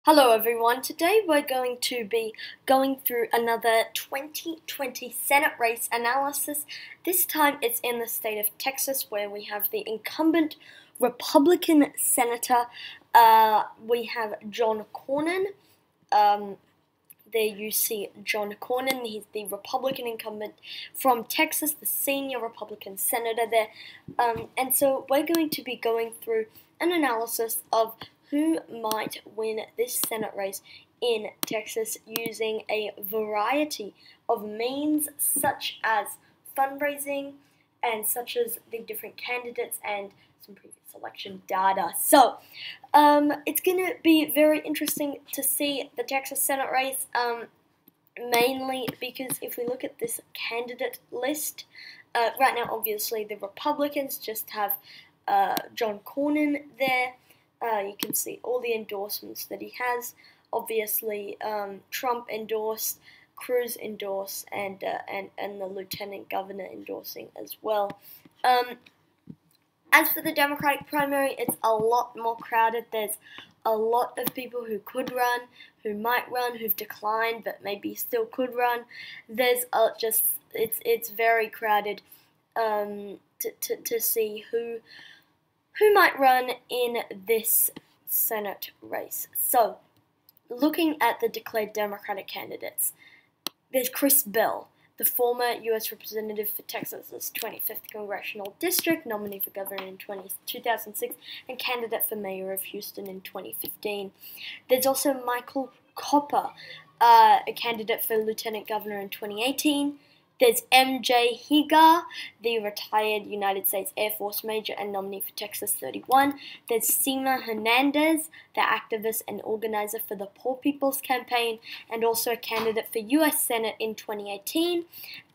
Hello everyone, today we're going to be going through another 2020 Senate race analysis. This time it's in the state of Texas where we have the incumbent Republican Senator, we have John Cornyn. There you see John Cornyn, he's the Republican incumbent from Texas, the senior Republican Senator there. And so we're going to be going through an analysis of who might win this Senate race in Texas using a variety of means such as fundraising and such as the different candidates and some previous election data. So it's going to be very interesting to see the Texas Senate race, mainly because if we look at this candidate list, right now obviously the Republicans just have John Cornyn there. You can see all the endorsements that he has. Obviously, Trump endorsed, Cruz endorsed, and the Lieutenant Governor endorsing as well. As for the Democratic primary, it's a lot more crowded. There's a lot of people who could run, who might run, who've declined, but maybe still could run. There's it's very crowded to see who might run in this Senate race. So, looking at the declared Democratic candidates, there's Chris Bell, the former U.S. Representative for Texas's 25th Congressional District, nominee for governor in 2006, and candidate for mayor of Houston in 2015. There's also Michael Copper, a candidate for lieutenant governor in 2018. There's MJ Haegar, the retired United States Air Force major and nominee for Texas 31. There's Sima Hernandez, the activist and organizer for the Poor People's Campaign, and also a candidate for U.S. Senate in 2018.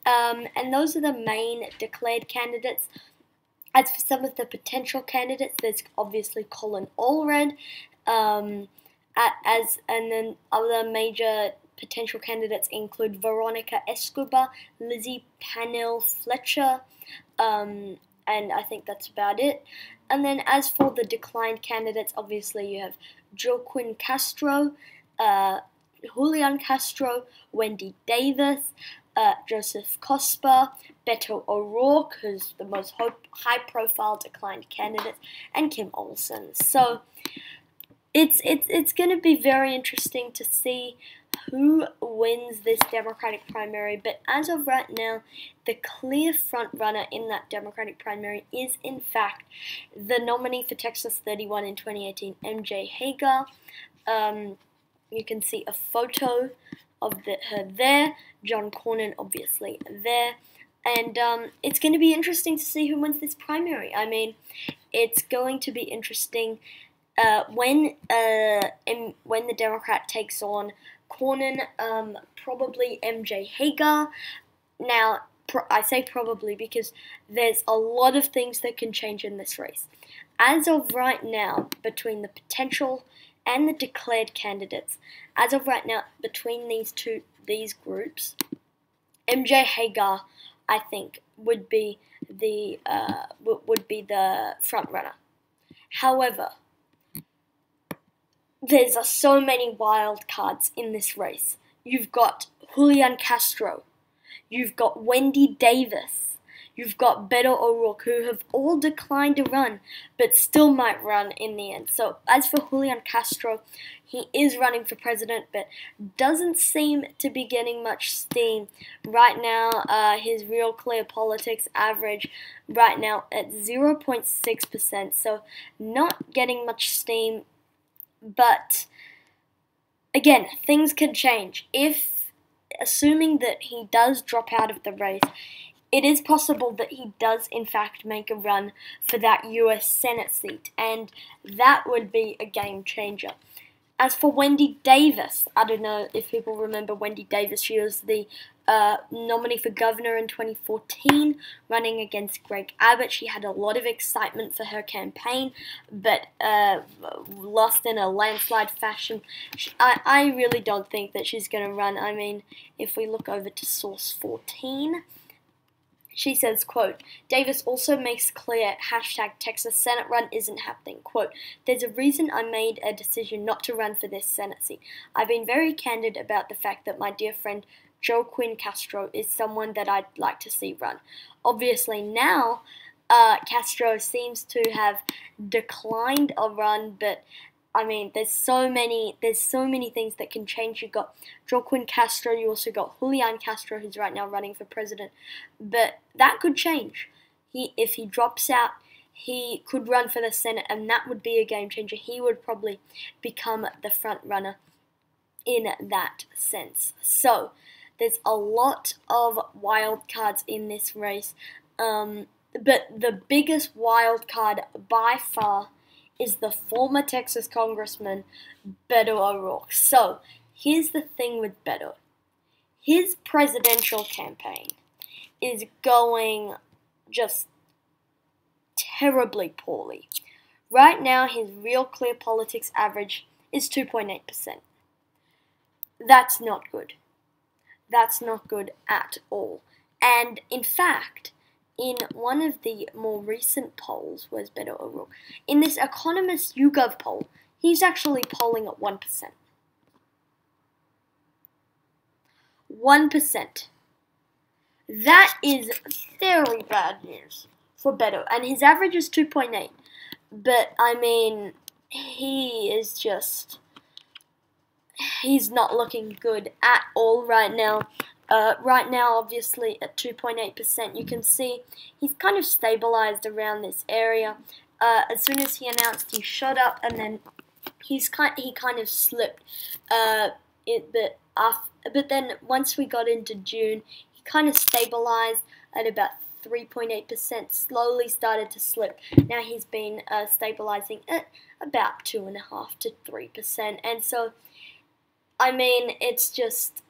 And those are the main declared candidates. As for some of the potential candidates, there's obviously Colin Allred, and then other major potential candidates include Veronica Escobar, Lizzie Panell Fletcher, and I think that's about it. And then as for the declined candidates, obviously you have Joaquin Castro, Julian Castro, Wendy Davis, Joseph Cosper, Beto O'Rourke, who's the most high-profile declined candidate, and Kim Olsen. So it's going to be very interesting to see who wins this Democratic primary, but as of right now, the clear front runner in that Democratic primary is, in fact, the nominee for Texas 31 in 2018, MJ Haegar. You can see a photo of her there, John Cornyn obviously there, and it's going to be interesting to see who wins this primary. I mean, it's going to be interesting when the Democrat takes on Cornyn, probably MJ Haegar. Now, I say probably because there's a lot of things that can change in this race. As of right now, between the potential and the declared candidates, as of right now, between these groups, MJ Haegar, I think, would be the front runner. However, there's so many wild cards in this race. You've got Julian Castro, you've got Wendy Davis, you've got Beto O'Rourke, who have all declined to run, but still might run in the end. So as for Julian Castro, he is running for president, but doesn't seem to be getting much steam. Right now, his Real Clear Politics average right now at 0.6%, so not getting much steam. But, again, things can change. Assuming that he does drop out of the race, it is possible that he does, in fact, make a run for that U.S. Senate seat, and that would be a game changer. As for Wendy Davis, I don't know if people remember Wendy Davis. She was the nominee for governor in 2014, running against Greg Abbott. She had a lot of excitement for her campaign, but lost in a landslide fashion. I really don't think that she's going to run. I mean, if we look over to Source 14, She says, quote, Davis also makes clear hashtag Texas Senate run isn't happening. Quote, there's a reason I made a decision not to run for this Senate seat. I've been very candid about the fact that my dear friend Joaquin Castro is someone that I'd like to see run. Obviously now, Castro seems to have declined a run, but I mean, there's so many things that can change. You got Joaquin Castro, you also got Julian Castro, who's right now running for president, but that could change. If he drops out, he could run for the Senate, and that would be a game changer. He would probably become the front runner in that sense. So there's a lot of wild cards in this race, but the biggest wild card by far is the former Texas Congressman Beto O'Rourke. So, here's the thing with Beto. His presidential campaign is going just terribly poorly. Right now, his Real Clear Politics average is 2.8%. That's not good. That's not good at all. And, in fact, in one of the more recent polls, where's Beto O'Rourke? In this Economist YouGov poll, he's actually polling at 1%. 1%. That is very bad news for Beto. And his average is 2.8. But, I mean, he's not looking good at all right now. Right now, obviously, at 2.8%, you can see he's kind of stabilized around this area. As soon as he announced, he shot up, and then he kind of slipped. But then once we got into June, he kind of stabilized at about 3.8%. Slowly started to slip. Now he's been stabilizing at about 2.5 to 3%, and so I mean, it's just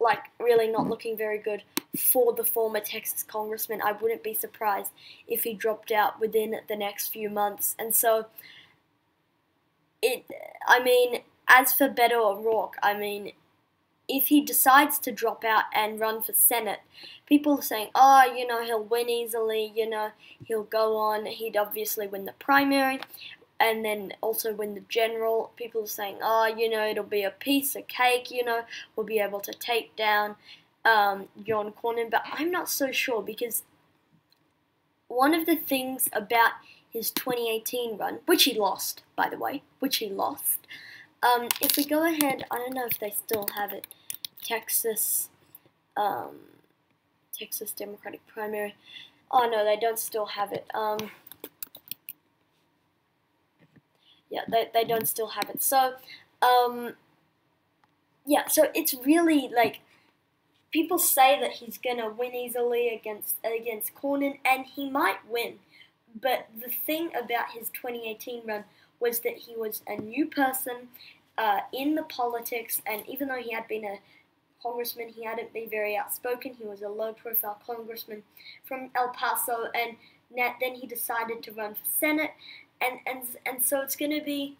like really not looking very good for the former Texas congressman. I wouldn't be surprised if he dropped out within the next few months. And so, as for Beto O'Rourke, if he decides to drop out and run for Senate, people are saying, he'll win easily, he'll go on, he'd obviously win the primary, and then also win the general. People are saying, it'll be a piece of cake, we'll be able to take down John Cornyn. But I'm not so sure, because one of the things about his 2018 run, which he lost, by the way, if we go ahead, I don't know if they still have it, Texas Democratic primary. Oh no, they don't still have it. Yeah, they don't still have it. So, so it's really like, people say that he's gonna win easily against Cornyn, and he might win. But the thing about his 2018 run was that he was a new person in the politics, and even though he had been a congressman, he hadn't been very outspoken. He was a low-profile congressman from El Paso, and then he decided to run for Senate. And so it's gonna be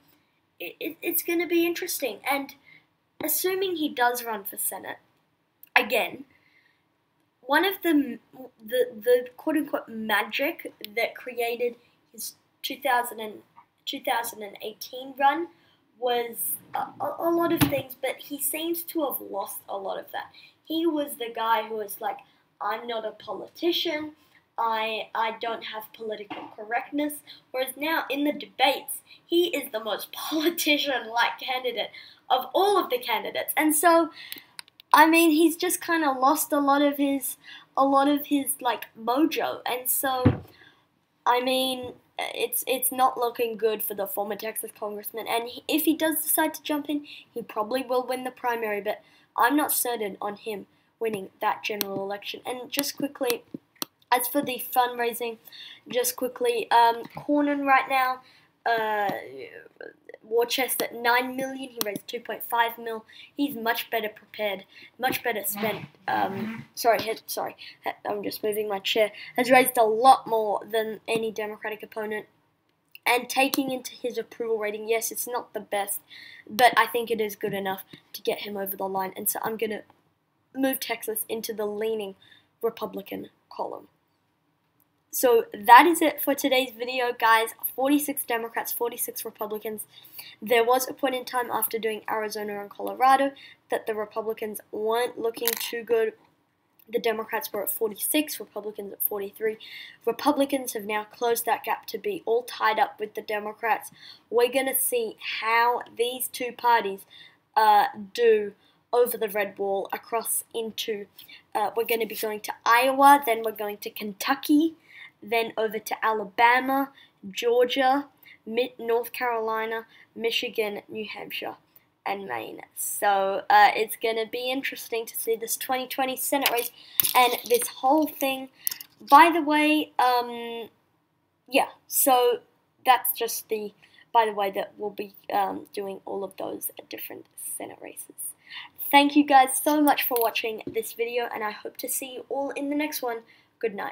interesting. And assuming he does run for Senate again, one of the quote unquote magic that created his 2018 run was a lot of things, but he seems to have lost a lot of that. He was the guy who was like, I'm not a politician. I don't have political correctness, whereas now in the debates, he is the most politician-like candidate of all of the candidates. And so, he's just kind of lost a lot of his like mojo. And so, it's not looking good for the former Texas congressman. And if he does decide to jump in, he probably will win the primary, but I'm not certain on him winning that general election. And just quickly, as for the fundraising, Cornyn right now, war chest at $9 million. He raised $2.5 million. He's much better prepared, much better spent. I'm just moving my chair. Has raised a lot more than any Democratic opponent. And taking into his approval rating, yes, it's not the best, but I think it is good enough to get him over the line. And so I'm gonna move Texas into the leaning Republican column. So that is it for today's video, guys. 46 Democrats, 46 Republicans. There was a point in time after doing Arizona and Colorado that the Republicans weren't looking too good. The Democrats were at 46, Republicans at 43. Republicans have now closed that gap to be all tied up with the Democrats. We're going to see how these two parties do over the red wall across into, we're going to be going to Iowa, then we're going to Kentucky, then over to Alabama, Georgia, North Carolina, Michigan, New Hampshire, and Maine. So it's going to be interesting to see this 2020 Senate race and this whole thing. By the way, yeah, so that's just the, by the way, that we'll be doing all of those different Senate races. Thank you guys so much for watching this video, and I hope to see you all in the next one. Good night.